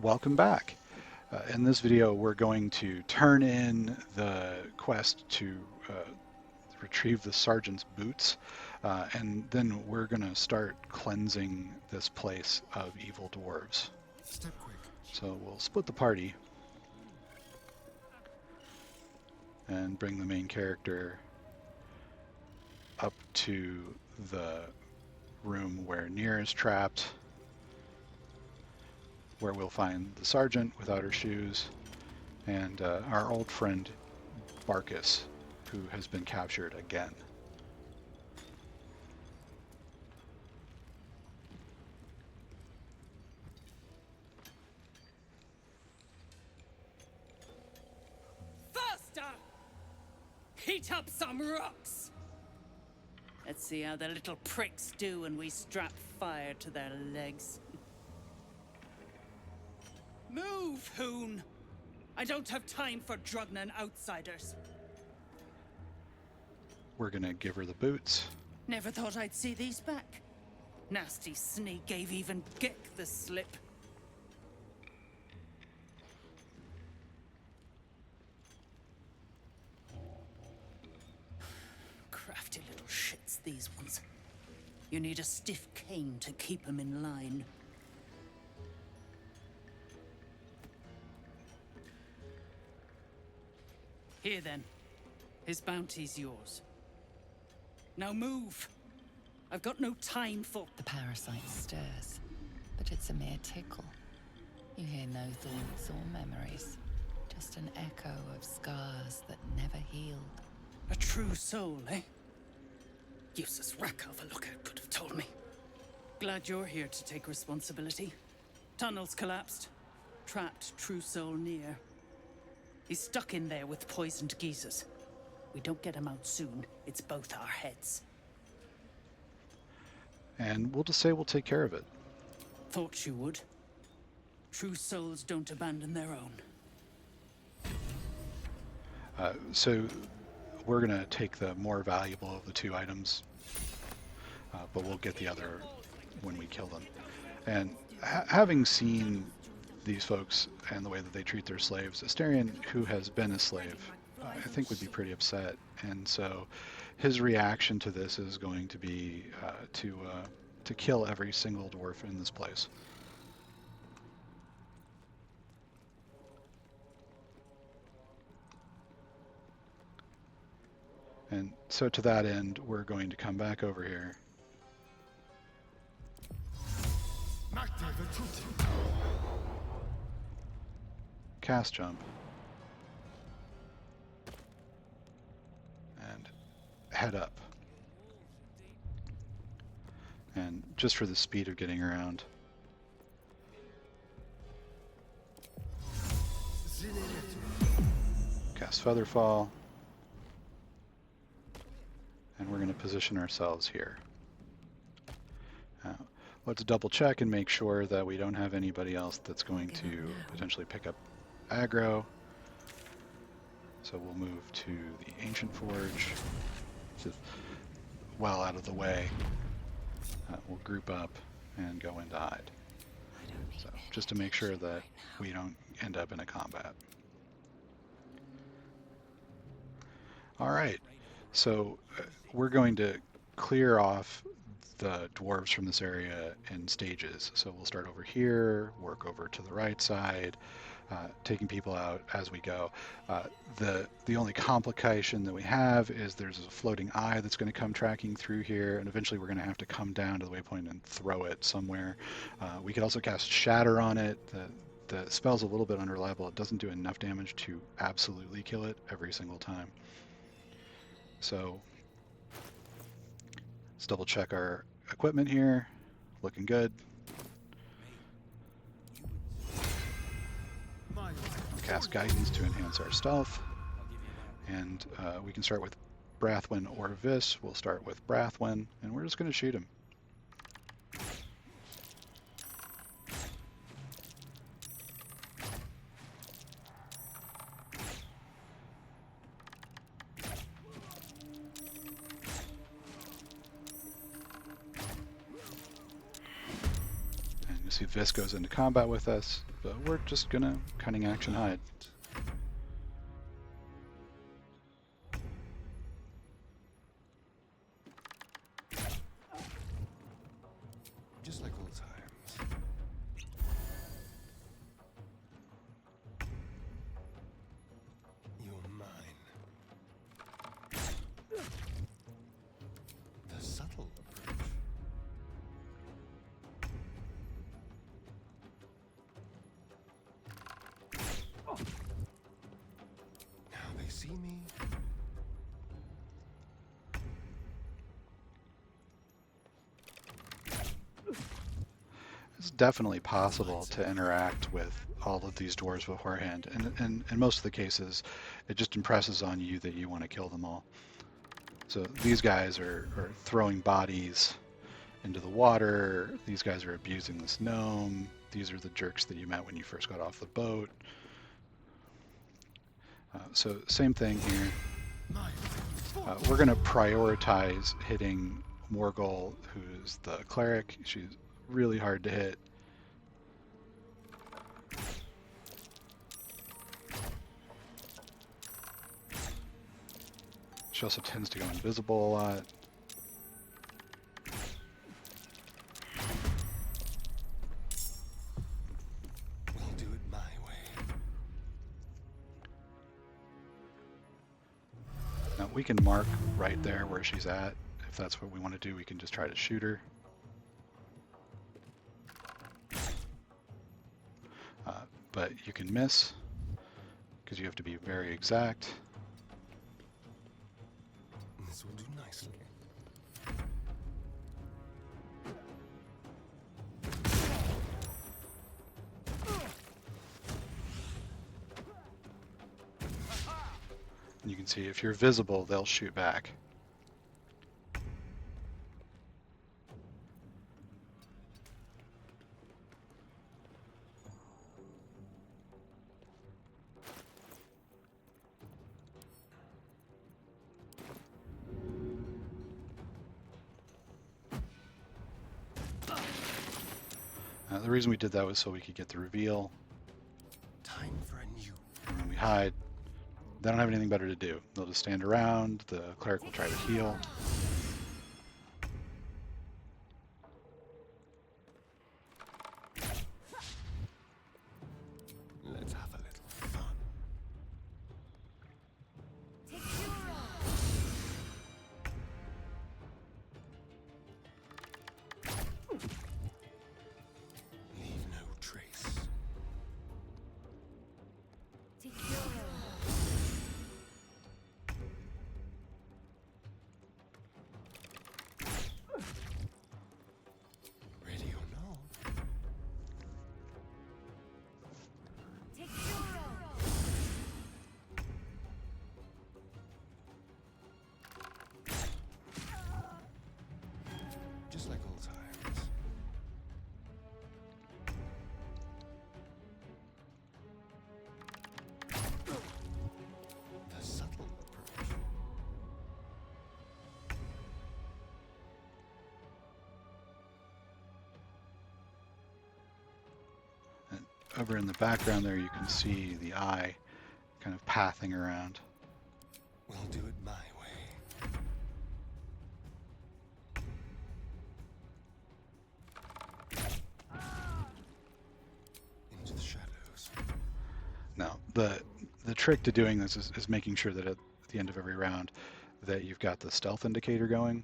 Welcome back. In this video, we're going to turn in the quest to retrieve the sergeant's boots, and then we're going to start cleansing this place of evil dwarves. Step quick. So we'll split the party and bring the main character up to the room where Nier is trapped, where we'll find the sergeant without her shoes, and our old friend Barkus, who has been captured again. Faster! Heat up some rocks! Let's see how the little pricks do when we strap fire to their legs. Move, Hoon! I don't have time for Drugnan outsiders. We're going to give her the boots. Never thought I'd see these back. Nasty sneak gave even Gick the slip. Crafty little shits, these ones. You need a stiff cane to keep them in line. Here then. His bounty's yours. Now move! I've got no time for... The parasite stirs, but it's a mere tickle. You hear no thoughts or memories, just an echo of scars that never healed. A true soul, eh? Useless rack of a lookout could have told me. Glad you're here to take responsibility. Tunnels collapsed. Trapped true soul near. He's stuck in there with poisoned geezers. We don't get him out soon, it's both our heads. And we'll just say we'll take care of it. Thought you would. True souls don't abandon their own. So we're going to take the more valuable of the two items, but we'll get the other when we kill them. And having seen these folks and the way that they treat their slaves, Astarion, who has been a slave, I think would be pretty upset. And so his reaction to this is going to be to kill every single dwarf in this place. And so to that end, we're going to come back over here. Cast jump. And head up. And just for the speed of getting around. Cast Featherfall. And we're going to position ourselves here. Now, let's double check and make sure that we don't have anybody else that's going to potentially pick up aggro. So we'll move to the Ancient Forge, just well out of the way. We'll group up and go into hide. So just to make sure that we don't end up in a combat. All right, so we're going to clear off the dwarves from this area in stages. So we'll start over here, work over to the right side, taking people out as we go. The only complication that we have is there's a floating eye that's going to come tracking through here, and eventually we're going to have to come down to the waypoint and throw it somewhere. We could also cast Shatter on it. The spell's a little bit unreliable. It doesn't do enough damage to absolutely kill it every single time. So let's double check our equipment here. Looking good. Cast Guidance to enhance our stealth. And we can start with Brathwyn or Vis. We'll start with Brathwyn, and we're just going to shoot him. Obviously, Vis goes into combat with us, but we're just gonna cunning action hide. Just like old times. You're mine. The subtle approach. Now they see me. It's definitely possible to interact with all of these dwarves beforehand, and in most of the cases, it just impresses on you that you want to kill them all. So these guys are throwing bodies into the water. These guys are abusing this gnome. These are the jerks that you met when you first got off the boat. So same thing here. We're going to prioritize hitting Morgul, who's the cleric. She's really hard to hit. She also tends to go invisible a lot. We'll do it my way. Now we can mark right there where she's at. If that's what we want to do, we can just try to shoot her. But you can miss because you have to be very exact. This will do nicely. And you can see if you're visible, they'll shoot back. The reason we did that was so we could get the reveal. Time for a new. And when we hide, they don't have anything better to do. They'll just stand around, the cleric will try to heal. Let's have a little fun. Leave no trace. Ready or not? Just like old times. The subtle approach. And over in the background there, you can see the eye kind of pathing around. We'll do it my way. Into the shadows. Now, the trick to doing this is making sure that at the end of every round that you've got the stealth indicator going.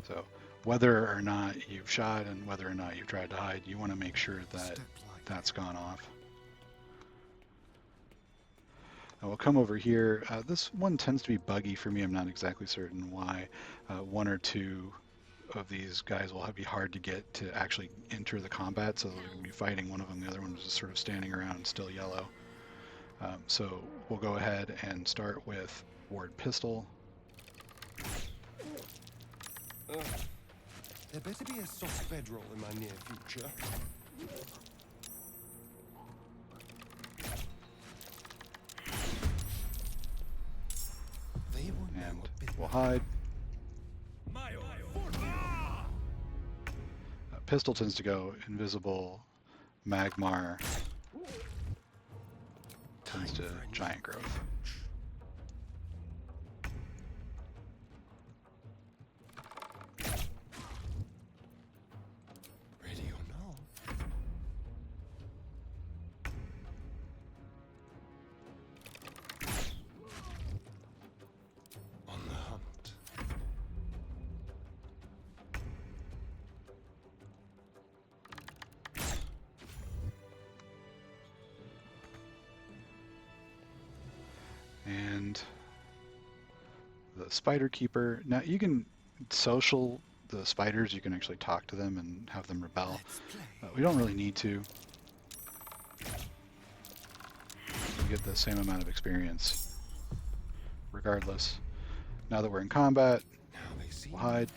So whether or not you've shot and whether or not you've tried to hide, you want to make sure that Step like that's gone off. Now we'll come over here. This one tends to be buggy for me. I'm not exactly certain why. One or two of these guys will be hard to get to actually enter the combat, so they'll be fighting one of them. The other one is just sort of standing around, still yellow. So we'll go ahead and start with Ward Pistol. There better be a soft bedroll in my near future. They won't know And what bit we'll hide. pistol tends to go invisible. Magmar tends to for a new giant growth. approach. Ready or not? On the hunt. And the Spider Keeper. Now you can social the spiders. You can actually talk to them and have them rebel. Let's play. We don't really need to. We get the same amount of experience regardless. Now that we're in combat, Now they see we'll me. hide.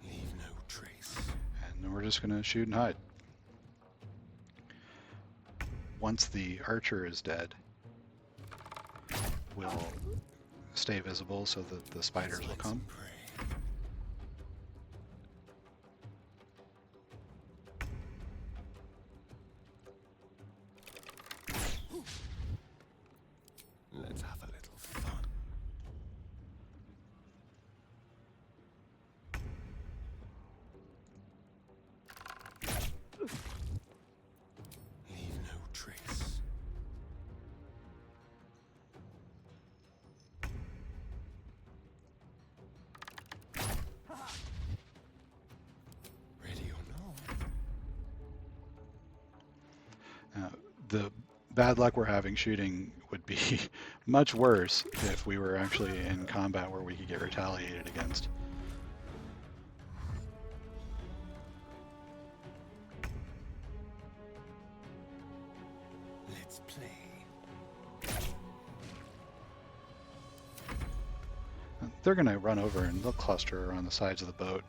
Leave no trace. And then we're just going to shoot and hide. Once the archer is dead, we'll stay visible so that the spiders will Let's come. pray. Let's have a little fun. Leave no trace. Ready or not? The bad luck we're having shooting would be much worse if we were actually in combat where we could get retaliated against. Let's play. They're going to run over and they'll cluster around the sides of the boat.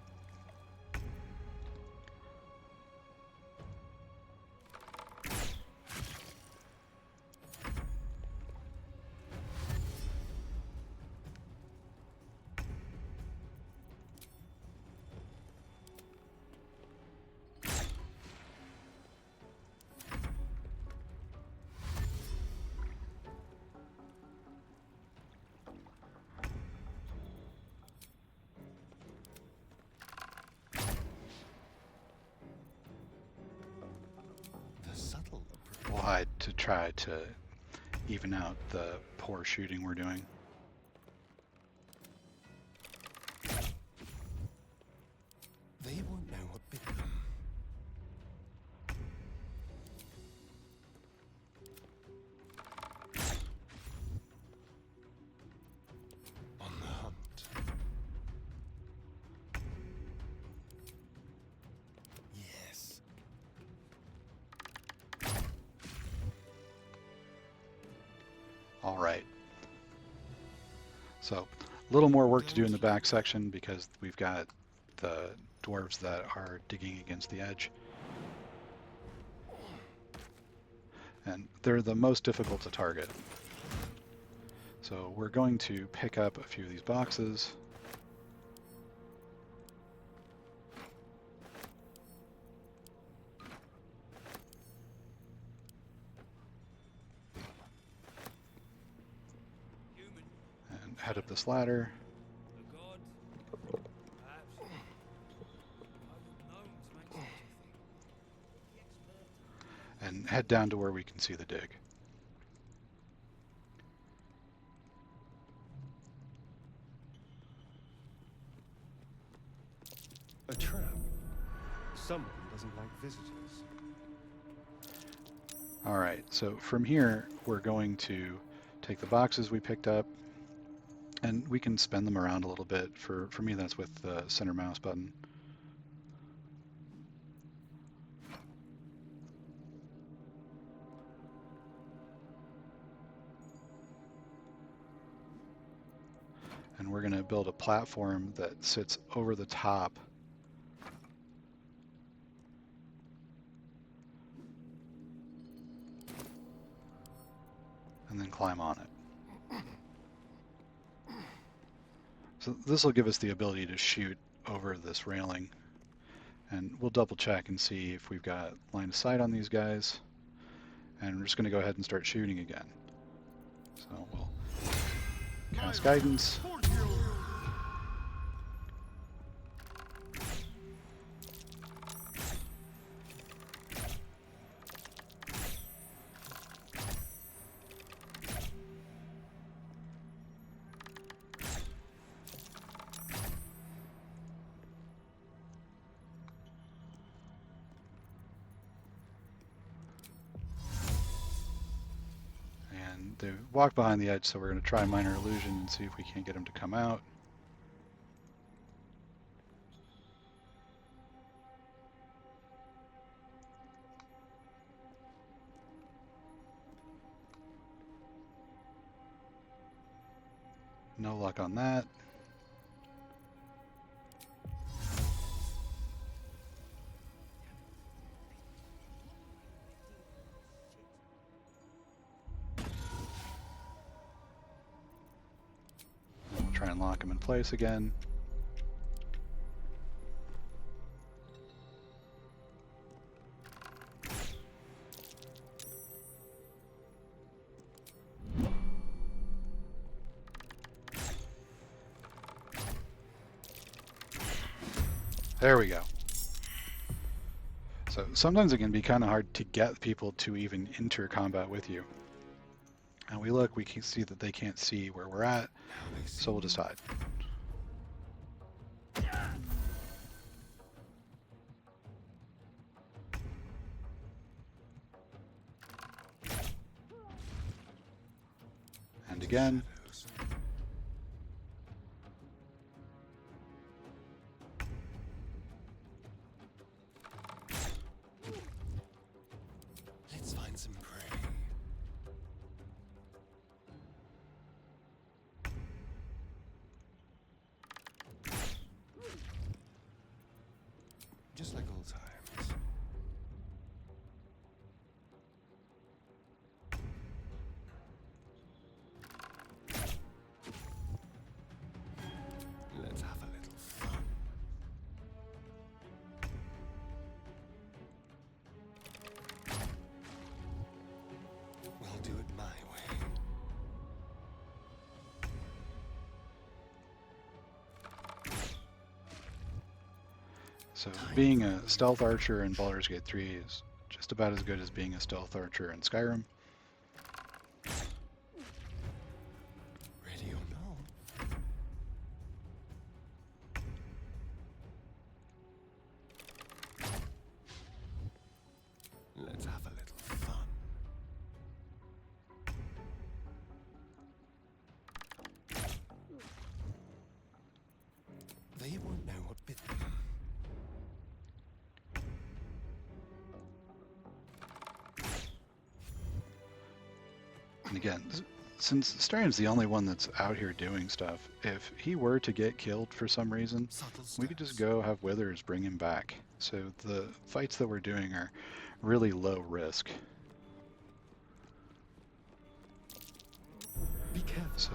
The subtle approach. We'll hide to try to even out the poor shooting we're doing. They won't know what bit them. On the hunt. Yes. All right. So a little more work to do in the back section because we've got the dwarves that are digging against the edge. And they're the most difficult to target. So we're going to pick up a few of these boxes. And head up this ladder. And head down to where we can see the dig. A trap. Someone doesn't like visitors. All right, so from here, we're going to take the boxes we picked up, and we can spin them around a little bit. For me, that's with the center mouse button. And we're going to build a platform that sits over the top . climb on it. So this will give us the ability to shoot over this railing, and we'll double check and see if we've got line of sight on these guys, and we're just going to go ahead and start shooting again. So we'll cast guidance. They walk behind the edge, so we're going to try minor illusion and see if we can't get them to come out. No luck on that. We'll try and lock them in place again. There we go. So sometimes it can be kind of hard to get people to even enter combat with you. And we can see that they can't see where we're at, so we'll decide. And again. Let's find some prey. Just like old times. Let's have a little fun. We'll do it my way. So being a stealth archer in Baldur's Gate 3 is just about as good as being a stealth archer in Skyrim. Ready or no? Let's have a little fun. They won't know what bit them. And again, since Astarion's the only one that's out here doing stuff, if he were to get killed for some reason, Subtle we could just steps. go have Withers bring him back. So the fights that we're doing are really low risk. Be careful. So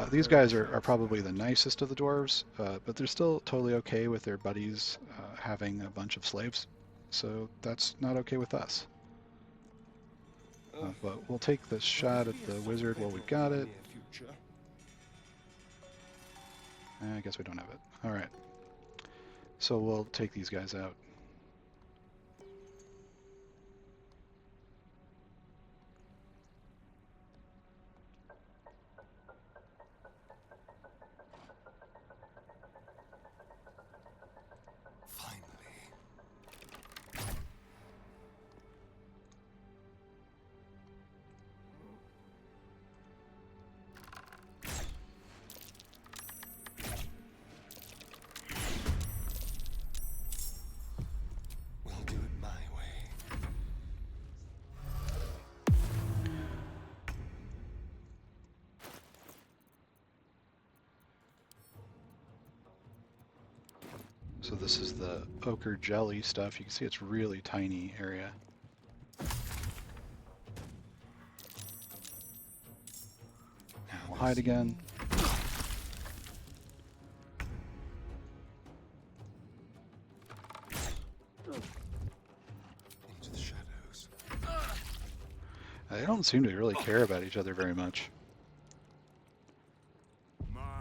these guys are probably the nicest of the dwarves, but they're still totally okay with their buddies having a bunch of slaves. So that's not okay with us. But we'll take this shot at the wizard while we've got it. I guess we don't have it. Alright. So we'll take these guys out. Finally. We'll do it my way. So this is the ochre jelly stuff. You can see it's really tiny area. hide again. Into the shadows. They don't seem to really care about each other very much.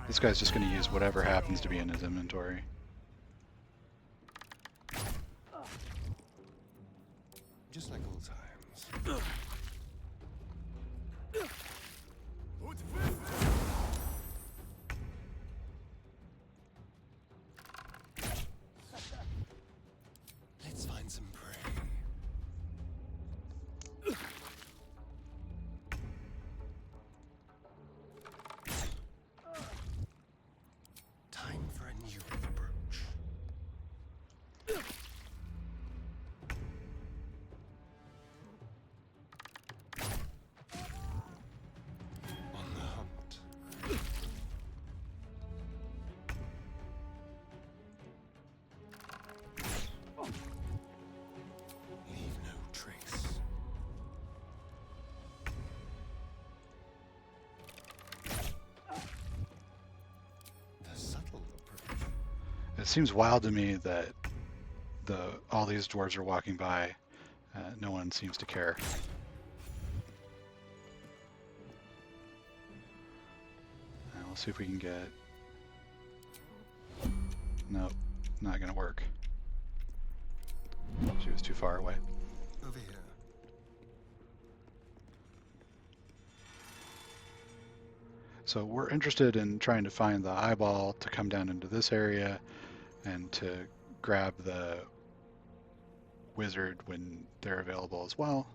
This guy's just going to use whatever happens to be in his inventory. Just like old times. Let's find some prey. Time for a new approach. On the hunt. Leave no trace. The subtle approach. It seems wild to me that all these dwarves are walking by. No one seems to care. We'll see if we can get... Nope, not going to work. She was too far away. Over here. So we're interested in trying to find the eyeball to come down into this area and to grab the wizard when they're available as well.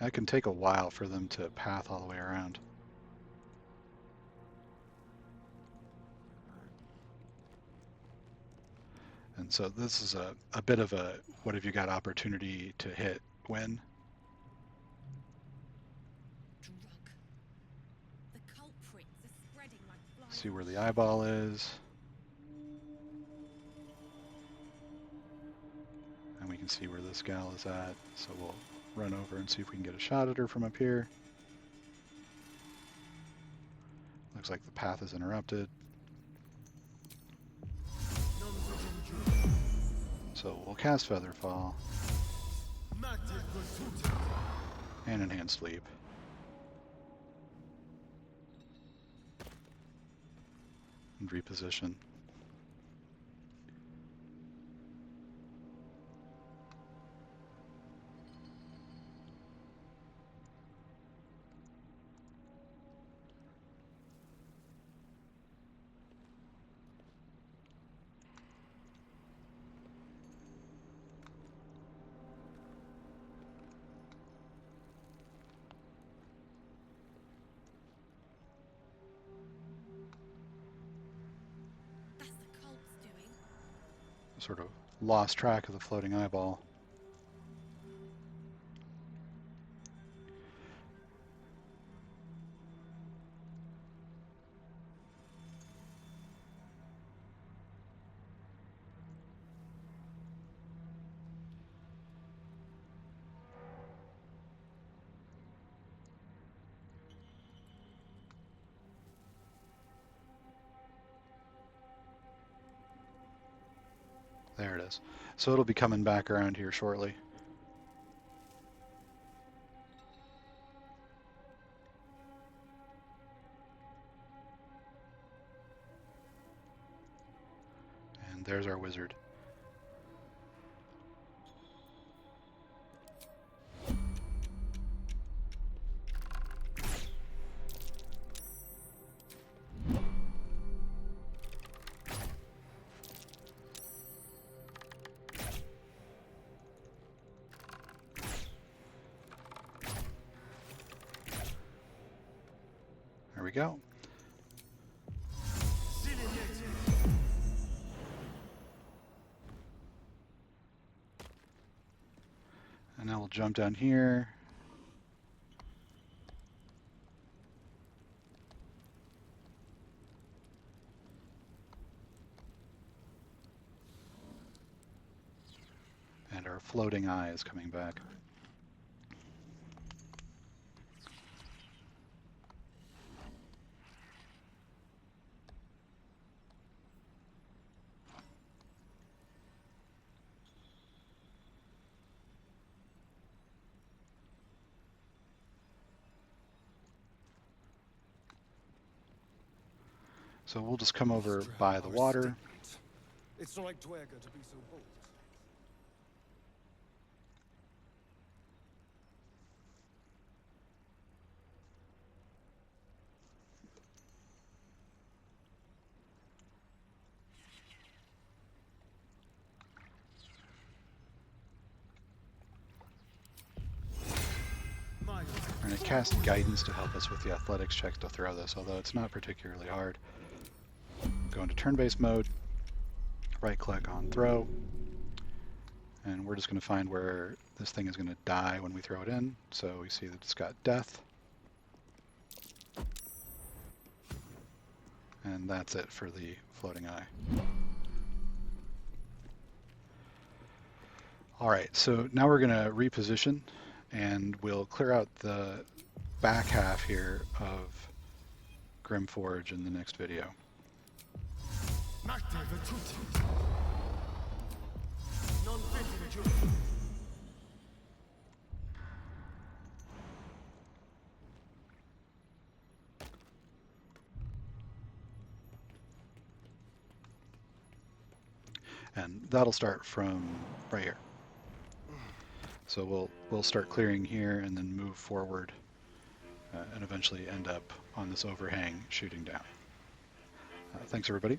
That can take a while for them to path all the way around. And so this is a bit of a what have you got opportunity to hit when. Drug. The culprits are spreading like flies. See where the eyeball is. And we can see where this gal is at. So we'll run over and see if we can get a shot at her from up here. Looks like the path is interrupted. So we'll cast Featherfall and Enhanced Sleep. And reposition. That's the cult's doing. Sort of lost track of the floating eyeball. There it is. So it'll be coming back around here shortly. And there's our wizard. There we go. And now we'll jump down here. And our floating eye is coming back. So we'll just come over Strap by the our water. statement. It's not like Dwerger to be so bold. We're going to cast guidance to help us with the athletics checks to throw this, although it's not particularly hard. Go into turn-based mode, right-click on throw, and we're just going to find where this thing is going to die when we throw it in. So we see that it's got death. And that's it for the floating eye. Alright, so now we're going to reposition, and we'll clear out the back half here of Grimforge in the next video. And that'll start from right here. So we'll start clearing here and then move forward and eventually end up on this overhang shooting down. Thanks everybody.